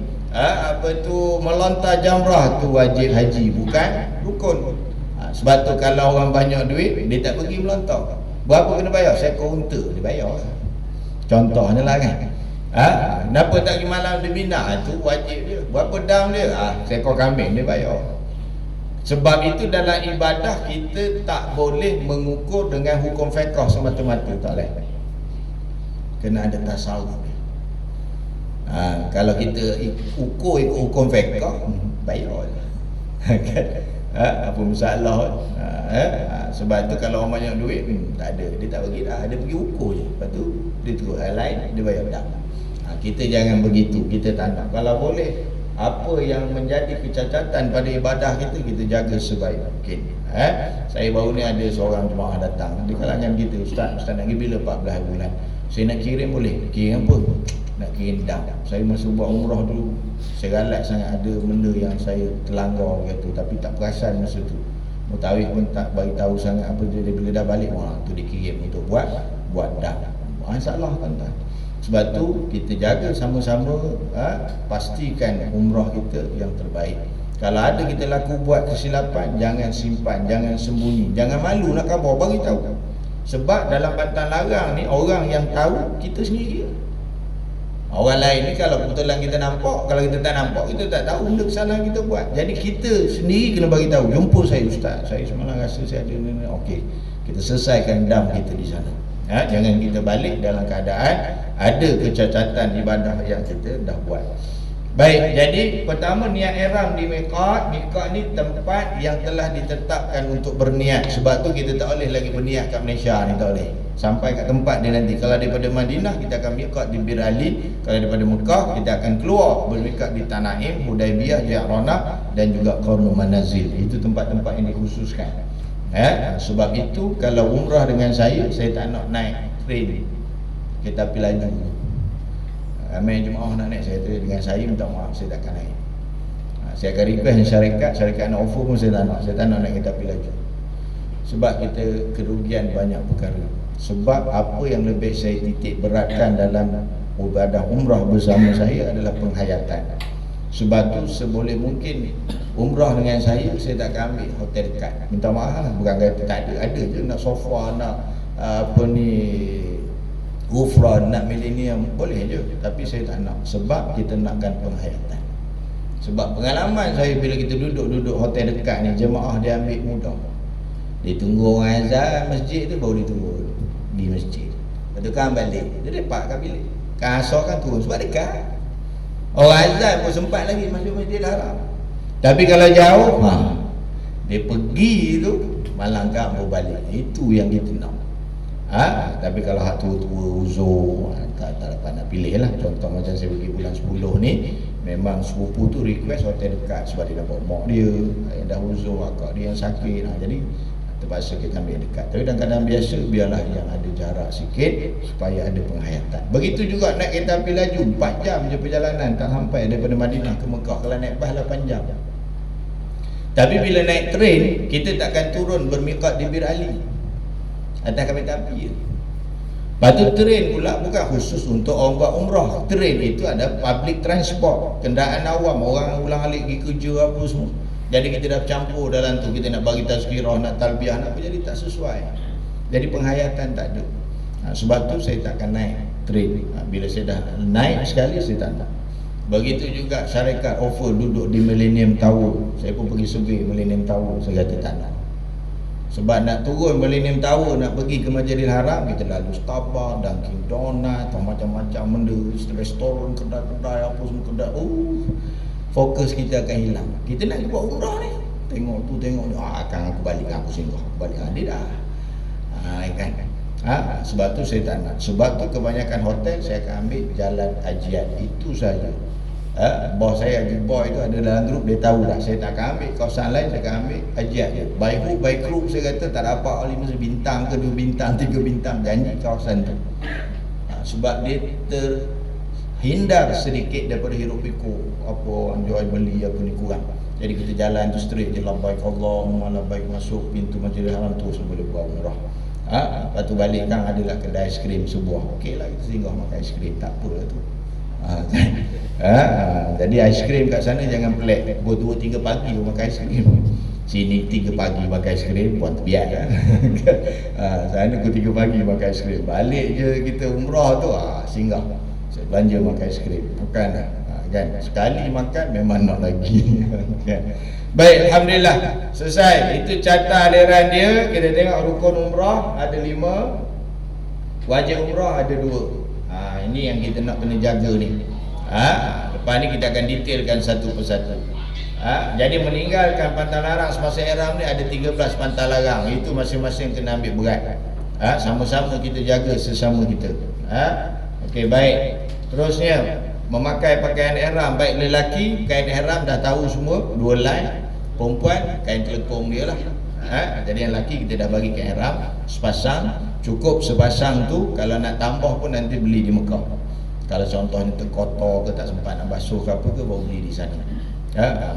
[SPEAKER 1] Melontar jamrah tu wajib haji, bukan rukun. Sebab tu kalau orang banyak duit, dia tak pergi melontar. Berapa kena bayar? Seekor unta dia bayar. Contohnya lah kan. Kenapa tak pergi malam di Mina? Itu wajib dia. Berapa dam dia? Seekor kambing dia bayar. Sebab itu dalam ibadah kita tak boleh mengukur dengan hukum fiqh semata-mata, tak boleh. Kena ada tasawuf dia. Kalau kita ukur ikut hukum fiqh, bayar je. Apa masalah? Sebab tu kalau orang banyak duit, tak ada, dia tak bagi dah, dia pergi ukur je. Lepas tu dia turun hal lain, dia bayar dah. Kita jangan begitu, kita tak nak. Kalau boleh, apa yang menjadi kecacatan pada ibadah kita jaga sebaik mungkin. Saya baru ni ada seorang jemaah datang di kalangan kita, Ustaz nak pergi bila 14 bulan. Saya nak kirim boleh? Kirim apa? Nak kirim dam. Saya masa buat umrah dulu, saya galat sangat ada benda yang saya terlanggar gitu, tapi tak perasan masa tu. Mutawif pun tak bagi tahu sangat apa dia, bila dah balik tu dikirim untuk buat dam. Salah tuan-tuan. Sebab tu kita jaga sama-sama, pastikan umrah kita yang terbaik. Kalau ada kita laku buat kesilapan, jangan simpan, jangan sembunyi, jangan malu nak khabar, bagi tahu. Sebab dalam pantang larang ni, orang yang tahu kita sendiri. Orang lain ni kalau kebetulan kita nampak, kalau kita tak nampak, kita tak tahu benda kesalahan kita buat. Jadi kita sendiri kena bagi tahu, jumpa saya Ustaz, saya semalam rasa saya ada ni. Okey, kita selesaikan dam kita di sana. Jangan kita balik dalam keadaan ada kecacatan ibadah yang kita dah buat. Baik, jadi pertama niat ihram di miqat. Miqat ni tempat yang telah ditetapkan untuk berniat. Sebab tu kita tak boleh lagi berniat kat Malaysia ni, tak boleh. Sampai kat tempat dia nanti. Kalau daripada Madinah kita akan miqat di Bir Ali. Kalau daripada Mekah kita akan keluar bermiqat di Tanaim, Hudaibiyah, Ja'ranah dan juga Qarnul Manazil. Itu tempat-tempat yang dikhususkan. Sebab itu kalau umrah dengan saya tak nak naik train, kereta api laju. Ramai jemaah nak naik, saya dengan saya minta maaf, saya takkan naik. Saya akan request syarikat nak offer pun saya tak nak naik kereta api laju. Sebab kita kerugian banyak perkara. Sebab apa yang lebih saya titik beratkan dalam ibadah umrah bersama saya adalah penghayatan. Sebab tu seboleh mungkin umrah dengan saya tak akan ambil hotel dekat. Minta maaf lah, bukan kata tak ada je nak sofa, nak Gufran, nak milenium, boleh je. Tapi saya tak nak, sebab kita nakkan penghayatan. Sebab pengalaman saya bila kita duduk hotel dekat ni, jemaah dia ambil mudah. Dia tunggu orang azan masjid tu, baru dia turun di masjid. Lepas tu kan balik, dia lepak kat bilik. Kan asal kan turun, sebab dekat. Orang azan pun sempat lagi masuk Masjidil Haram. Tapi kalau jauh, dia pergi tu malang kampung balik. Itu yang kita nak. Tapi kalau hak tua-tua uzur, tak dapat nak pilih lah. Contoh macam saya pergi bulan 10 ni, memang sepupu tu request hotel dekat sebab dia dapat mak dia yang dah uzur, akak dia yang sakit. Jadi terpaksa kita ambil dekat. Tapi dalam keadaan biasa, biarlah yang ada jarak sikit supaya ada penghayatan. Begitu juga naik kereta api laju, 4 jam je perjalanan, tak sampai daripada Madinah ke Mekah. Kalau naik bas 8 jam. Tapi bila naik train, kita takkan turun bermiqat di Bir Ali, atas kereta api je. Lepas tu train pula bukan khusus untuk orang buat umrah. Train itu ada public transport, kenderaan awam, orang ulang alik pergi kerja apa semua. Jadi kita dah campur dalam tu. Kita nak bagi tazkirah, nak talbiah, nak apa, jadi tak sesuai. Jadi penghayatan tak ada. Sebab tu saya takkan naik train. Bila saya dah naik sekali, saya tak nak. Begitu juga syarikat offer duduk di Millennium Tower. Saya pun pergi survey Millennium Tower, saya kata tak nak. Sebab nak turun Millennium Tower, nak pergi ke Masjidil Haram, kita lalu Starbucks, Dunkin Donut, macam-macam benda, restoran, kedai-kedai, apa semua kedai. Fokus kita akan hilang. Kita nak buat umrah ni, tengok tu, tengok ni, akan aku balik, aku singgah, aku balik. Dia dah kan. Sebab tu saya tak nak. Sebab tu kebanyakan hotel saya akan ambil jalan Hajiat. Itu saja. Bos saya, boy itu ada dalam grup, dia tahu dah. Saya tak akan ambil kawasan lain, saya akan ambil Hajiat je. By hook, by crook, saya kata tak dapat 5 bintang ke 2 bintang, 3 bintang, janji kawasan tu. Sebab dia terhindar sedikit daripada hiruk pikuk, apa orang jual beli apa ni kurang. Jadi kita jalan tu straight je, labbaik Allahumma labbaik, masuk pintu Masjidil Haram terus boleh buat umrah. Lepas tu balik kan adalah kedai aiskrim sebuah. Okey lah, kita singgah makan aiskrim, tak apa lah tu. Jadi aiskrim kat sana jangan pelik. Pukul 2-3 pagi makan aiskrim. Sini 3 pagi makan aiskrim, buat terbiak kan. Sana pukul 3 pagi makan aiskrim. Balik je kita umrah tu, singgah. saya belanja makan aiskrim. Bukan kan? Sekali makan memang nak lagi. Kan? Baik, alhamdulillah. Selesai. Itu carta aliran dia. Kita tengok rukun umrah ada 5, wajib umrah ada 2. Ini yang kita nak kena jaga ni. Lepas ni kita akan detailkan satu persatu. Jadi meninggalkan pantang larang semasa ihram ni ada 13 pantang larang. Itu masing-masing kena ambil berat. Sama-sama kita jaga sesama kita. Okey, baik. Terusnya memakai pakaian ihram, baik lelaki kain ihram dah tahu semua 2 line, perempuan kain telekung dia lah. Jadi yang lelaki kita dah bagi kain ihram sepasang, cukup sepasang tu. Kalau nak tambah pun nanti beli di Mekah. Kalau contohnya terkotor ke tak sempat nak basuh ke apa ke, baru beli di sana.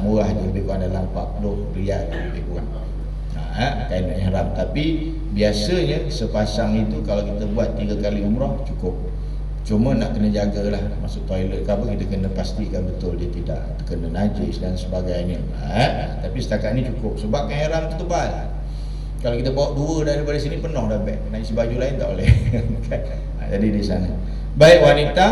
[SPEAKER 1] Murah je, lebih kurang dalam 40 riyal lebih kurang. Kain ihram. Tapi biasanya sepasang itu kalau kita buat 3 kali umrah cukup. Cuma nak kena jagalah, masuk toilet ke apa, kita kena pastikan betul dia tidak terkena najis dan sebagainya. Tapi setakat ni cukup. Sebab kain ihram tu tebal. Kalau kita bawa 2 daripada sini penuh dah beg. Nak isi baju lain tak boleh. Jadi di sana. Baik wanita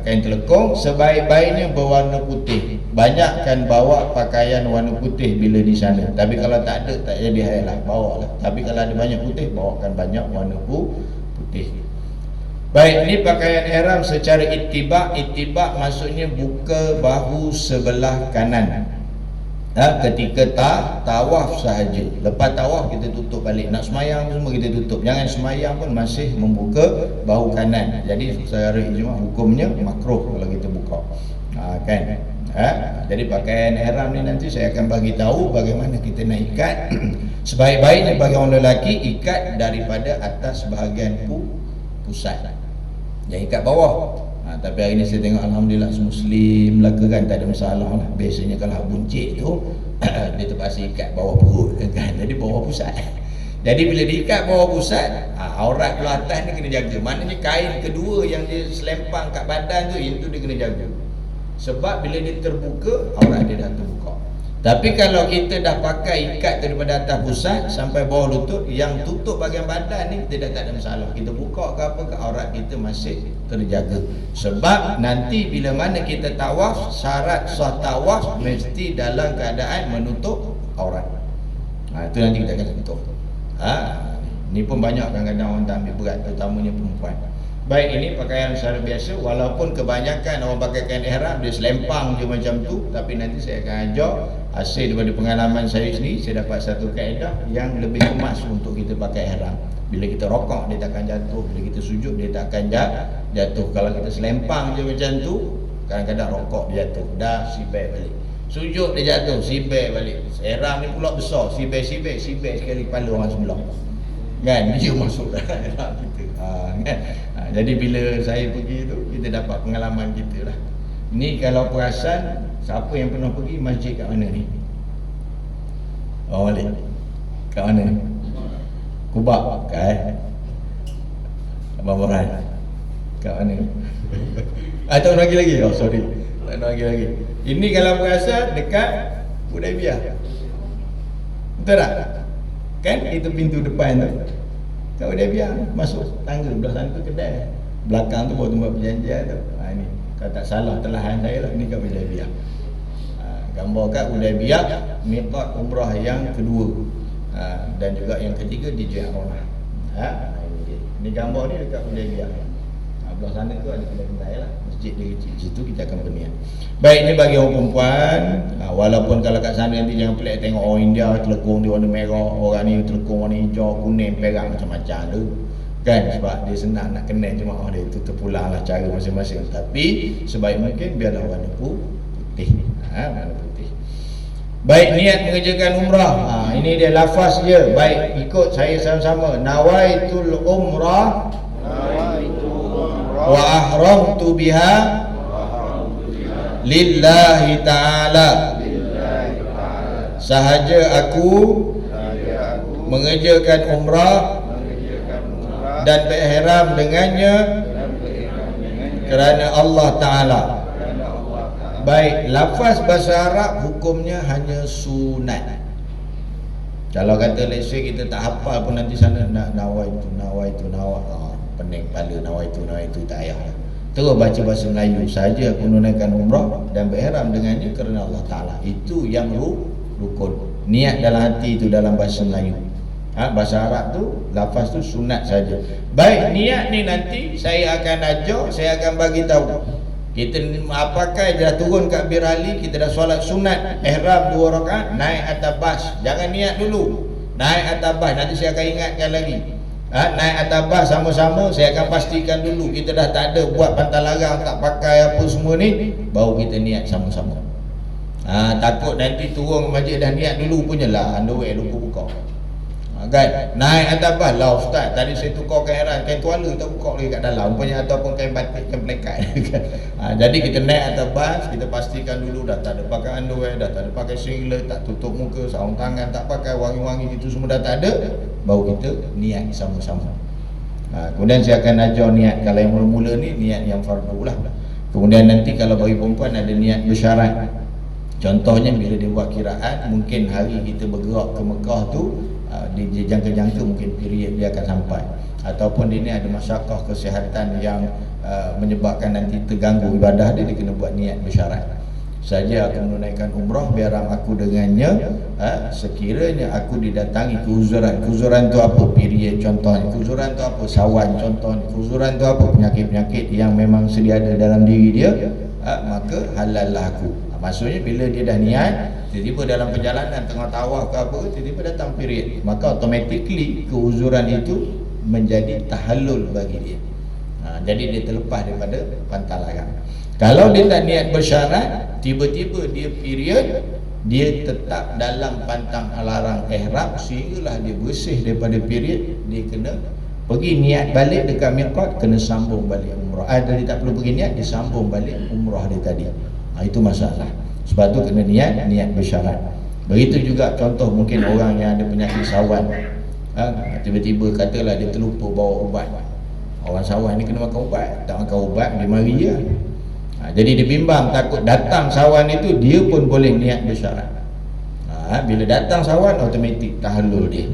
[SPEAKER 1] kain telekung, sebaik-baiknya berwarna putih. Banyakkan bawa pakaian warna putih bila di sana. Tapi kalau tak ada, tak jadi hal lah, bawa lah. Tapi kalau ada banyak putih, bawakan banyak warna putih. Baik, ni pakaian ihram secara itibak. Itibak maksudnya buka bahu sebelah kanan. Ketika tawaf sahaja. Lepas tawaf kita tutup balik. Nak semayang semua kita tutup. Jangan semayang pun masih membuka bahu kanan. Jadi secara ijma' hukumnya makruh kalau kita buka. Kan? Jadi pakaian ihram ni nanti saya akan bagi tahu bagaimana kita nak ikat. Sebaik-baiknya bagi orang lelaki ikat daripada atas bahagian pusat. Jangan ikat bawah. Tapi hari ni saya tengok alhamdulillah Muslim Melaka kan tak ada masalah lah. Biasanya kalau buncit tu dia terpaksa ikat bawah perut kan. Jadi bawah pusat. Jadi bila diikat bawah pusat, aurat belah atas ni kena jaga. Maknanya kain kedua yang dia selempang kat badan tu, itu dia kena jaga. Sebab bila dia terbuka, aurat dia dah terbuka. Tapi kalau kita dah pakai ikat daripada atas pusat sampai bawah lutut, yang tutup bahagian badan ni kita dah tak ada masalah. Kita buka ke apa ke, aurat kita masih terjaga. Sebab nanti bila mana kita tawaf, syarat sah tawaf mesti dalam keadaan menutup aurat. Itu nanti kita akan sentuh. Ni pun banyak kadang-kadang orang tak ambil berat, terutamanya perempuan. Baik, ini pakaian secara biasa. Walaupun kebanyakan orang pakai kain ihram dia selempang je macam tu, tapi nanti saya akan ajar hasil daripada pengalaman saya sendiri. Saya dapat satu kaedah yang lebih emas untuk kita pakai ihram. Bila kita rokok dia takkan jatuh, bila kita sujud dia takkan jatuh. Kalau kita selempang je macam tu, kadang-kadang rokok dia jatuh, dah sibek balik. Sujud dia jatuh, sibek balik. Ihram ni pula besar, sibek sekali kepala orang sebelah. Kan dia masuk dalam ihram kita. Kan? Jadi bila saya pergi tu, kita dapat pengalaman kita lah. Ni kalau perasan, siapa yang pernah pergi masjid kat mana ni? Balik kat mana? Kubak kan? Abang Boran kat mana? Tak nak lagi? Oh sorry, tak nak lagi. Ini kalau perasan dekat Hudaibiyah. Betul tak? Kan itu pintu depan tu. Kat Hudaibiyah masuk tangga belah sana tu kedai. Belakang tu baru tempat perjanjian tu. Ini kalau tak salah telahan saya lah, ni kat Hudaibiyah. Gambar kat Hudaibiyah, miqat umrah yang kedua. Dan juga yang ketiga di Ji'rana. Ini gambar ni dekat Hudaibiyah. Belah sana tu ada kedai-kedai lah. Masjid dia kecil. Situ kita akan berniat. Baik, ni bagi orang perempuan. Walaupun kalau kat sana nanti jangan pelik tengok orang India telekung dia warna merah, orang ni telekung warna hijau, kuning, perak macam-macam tu. Kan sebab dia senang nak kenal jemaah dia, itu terpulanglah cara masing-masing. Tapi sebaik mungkin biarlah warna putih. Warna putih. Baik, niat mengerjakan umrah. Ini dia lafaz dia. Baik, ikut saya sama-sama. Nawaitul umrah wa ahramtu biha lillahi ta'ala. Sahaja aku mengerjakan umrah dan berihram dengannya kerana Allah Ta'ala. Baik, lafaz bahasa Arab hukumnya hanya sunat. Kalau kata let's say kita tak hafal pun nanti sana nak nawaitu pening kepala nawaitu tak payah lah. Terus baca bahasa Melayu saja aku menunaikan umrah dan berihram dengannya kerana Allah Ta'ala. Itu yang rukun. Niat dalam hati itu dalam bahasa Melayu. Bahasa Arab tu lafaz tu sunat saja. Baik, niat ni nanti saya akan ajar, saya akan bagi tahu. Kita apakah dah turun kat Bir Ali, kita dah solat sunat, ihram 2 rakaat, naik atas bas. Jangan niat dulu. Naik atas bas, nanti saya akan ingatkan lagi. Naik atas bas sama-sama, saya akan pastikan dulu kita dah tak ada buat pantang larang, tak pakai apa semua ni, baru kita niat sama-sama. Takut nanti turun ke masjid dah niat dulu punya lah, underwear lupa buka. Kan? Naik atas bas lah ustaz, tadi saya tukar kain tuala tak buka lagi kat dalam punya, ataupun kain batik, kain plekat. Jadi kita naik atas bas, kita pastikan dulu dah tak ada pakai underwear, dah tak ada pakai singlet, tak tutup muka, sarung tangan tak pakai, wangi-wangi itu semua dah tak ada, baru kita niat sama-sama. Kemudian saya akan ajar niat. Kalau yang mula-mula ni niat yang fardu lah. Kemudian nanti kalau bagi perempuan ada niat bersyarat. Contohnya bila dia buat kiraan, mungkin hari kita bergerak ke Mekah tu, di jangka-jangka mungkin period dia akan sampai, ataupun dia ni ada masyarakat kesihatan yang menyebabkan nanti terganggu ibadah dia kena buat niat bersyarat. Saja aku menunaikan umrah biarlah aku dengannya, sekiranya aku didatangi keuzuran tu apa, period contohnya, keuzuran tu apa, sawan contohnya, keuzuran tu apa, penyakit-penyakit yang memang sedia ada dalam diri dia, maka halal lah aku. Maksudnya bila dia dah niat, tiba-tiba dalam perjalanan tengah tawaf ke apa, tiba-tiba datang period, maka automatically keuzuran itu menjadi tahallul bagi dia. Jadi dia terlepas daripada pantang larang. Kalau dia tak niat bersyarat, tiba-tiba dia period, dia tetap dalam pantang larang ihram sehinggalah dia bersih daripada period, dia kena pergi niat balik dekat miqat, kena sambung balik umrah. Dia tak perlu pergi niat, dia sambung balik umrah dia tadi. Itu masalah. Sebab tu kena niat bersyarat. Begitu juga contoh mungkin orang yang ada penyakit sawan, tiba-tiba katalah dia terlupa bawa ubat. Orang sawan ni kena makan ubat, tak makan ubat dia mari je. Jadi dia bimbang, takut datang sawan itu dia pun boleh niat bersyarat. Bila datang sawan automatik tahallul dia.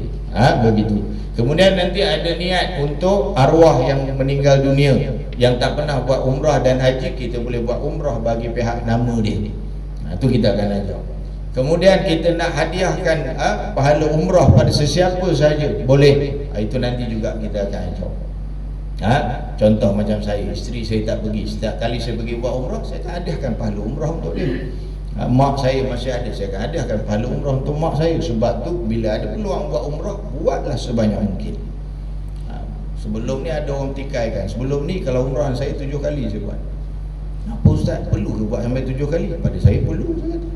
[SPEAKER 1] Begitu. Kemudian nanti ada niat untuk arwah yang meninggal dunia, yang tak pernah buat umrah dan haji, kita boleh buat umrah bagi pihak nama dia. Itu kita akan ajar. Kemudian kita nak hadiahkan pahala umrah pada sesiapa saja, boleh. Itu nanti juga kita akan ajar. Contoh macam saya, isteri saya tak pergi, setiap kali saya pergi buat umrah, saya akan hadiahkan pahala umrah untuk dia. Mak saya masih ada, saya akan hadiahkan pahala umrah untuk mak saya. Sebab tu bila ada peluang buat umrah, buatlah sebanyak mungkin. Sebelum ni ada orang tikai kan, sebelum ni kalau umrah saya 7 kali saya buat. Apa ustaz, perlu ke buat sampai 7 kali? Pada saya perlu, saya kata.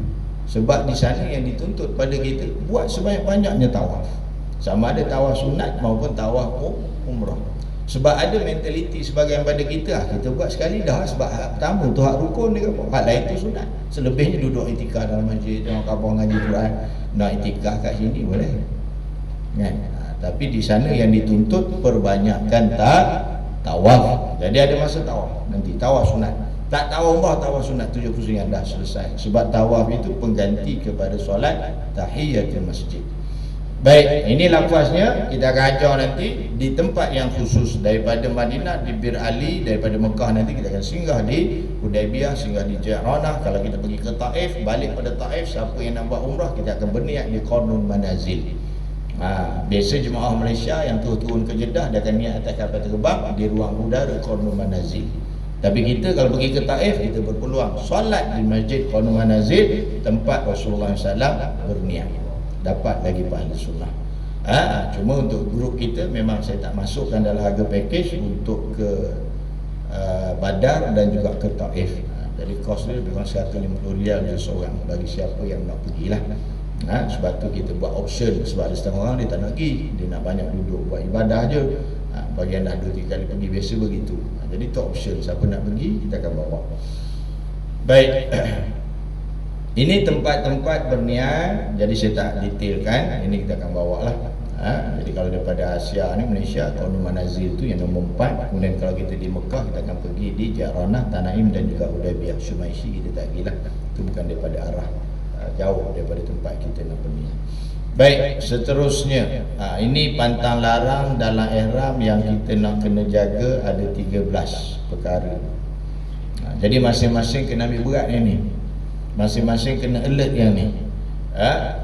[SPEAKER 1] Sebab di sana yang dituntut pada kita buat sebanyak-banyaknya tawaf, sama ada tawaf sunat maupun tawaf umrah. Sebab ada mentaliti sebagian pada kita, kita buat sekali dah, sebab hak pertama tu hak rukun dia kata, hak lain tu sunat. Selebihnya duduk itikaf dalam masjid, tengok kampung ngaji Quran, nak itikaf kat sini boleh kan? Tapi di sana yang dituntut perbanyakkan tawaf. Jadi ada masa tawaf, nanti tawaf sunat, tak tawaf umrah, tawaf sunat 70 yang dah selesai. Sebab tawaf itu pengganti kepada solat tahiyatul masjid. Baik, ini lafaznya kita akan ajar nanti di tempat yang khusus. Daripada Madinah di Bir Ali, daripada Mekah nanti kita akan singgah di Hudaibiyah, singgah di Ji'ranah. Kalau kita pergi ke Taif, balik pada Taif, siapa yang nak buat umrah, kita akan berniat di Qarnul Manazil. Biasa jemaah Malaysia yang turun ke Jeddah, dia akan niat atas kapal terbang di ruang udara Qarnul Manazil. Tapi kita kalau pergi ke Taif, kita berpeluang solat di Masjid Qarnul Manazil, tempat Rasulullah SAW berniat, dapat lagi pahala sunnah. Cuma untuk grup kita memang saya tak masukkan dalam harga package untuk ke Badar dan juga ke Taif. Jadi kos dia lebih kurang 150 riyal seorang bagi siapa yang nak pergilah. Sebab tu kita buat option, sebab ada setengah orang dia tak nak pergi, dia nak banyak duduk buat ibadah je. Bagi yang dah 2-3 kali pergi biasa begitu. Jadi tu option, siapa nak pergi kita akan bawa. Baik. Ini tempat-tempat berniat, jadi saya tak detailkan, ini kita akan bawa lah. Jadi kalau daripada Asia ni, Malaysia, Qarnul Manazil tu yang nombor 4. Kemudian kalau kita di Mekah, kita akan pergi di Ji'ranah, Tanaim dan juga Hudaibiyah. Shumaishi kita tak pergi lah, itu bukan daripada arah jauh daripada tempat kita nak berniat. Baik, seterusnya ini pantang larang dalam ihram yang kita nak kena jaga, ada 13 perkara. Jadi masing-masing kena ambil berat yang ni, masing-masing kena alert yang ni.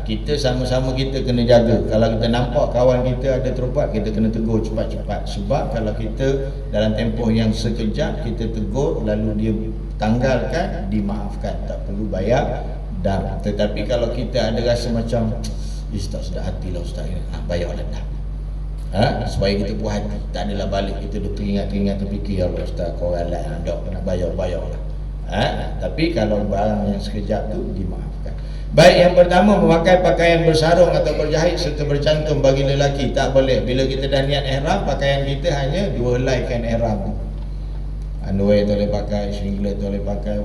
[SPEAKER 1] Kita sama-sama kita kena jaga. Kalau kita nampak kawan kita ada terupat, kita kena tegur cepat-cepat. Sebab kalau kita dalam tempoh yang sekejap kita tegur lalu dia tanggalkan, dimaafkan, tak perlu bayar dam. Tetapi kalau kita ada rasa macam tak sedap hati lah ustaz, bayarlah dah. Supaya kita puas hati, tak adalah balik kita duk teringat-teringat terfikir, ya Allah ustaz kau galak nak bayar lah. Tapi kalau barang yang sekejap tu dimaafkan. Baik, yang pertama, memakai pakaian bersarung atau berjahit serta bercantum bagi lelaki tak boleh. Bila kita dah niat ihram, pakaian kita hanya 2 helai kain ihram. Underwear tak boleh pakai, singlet tak boleh pakai,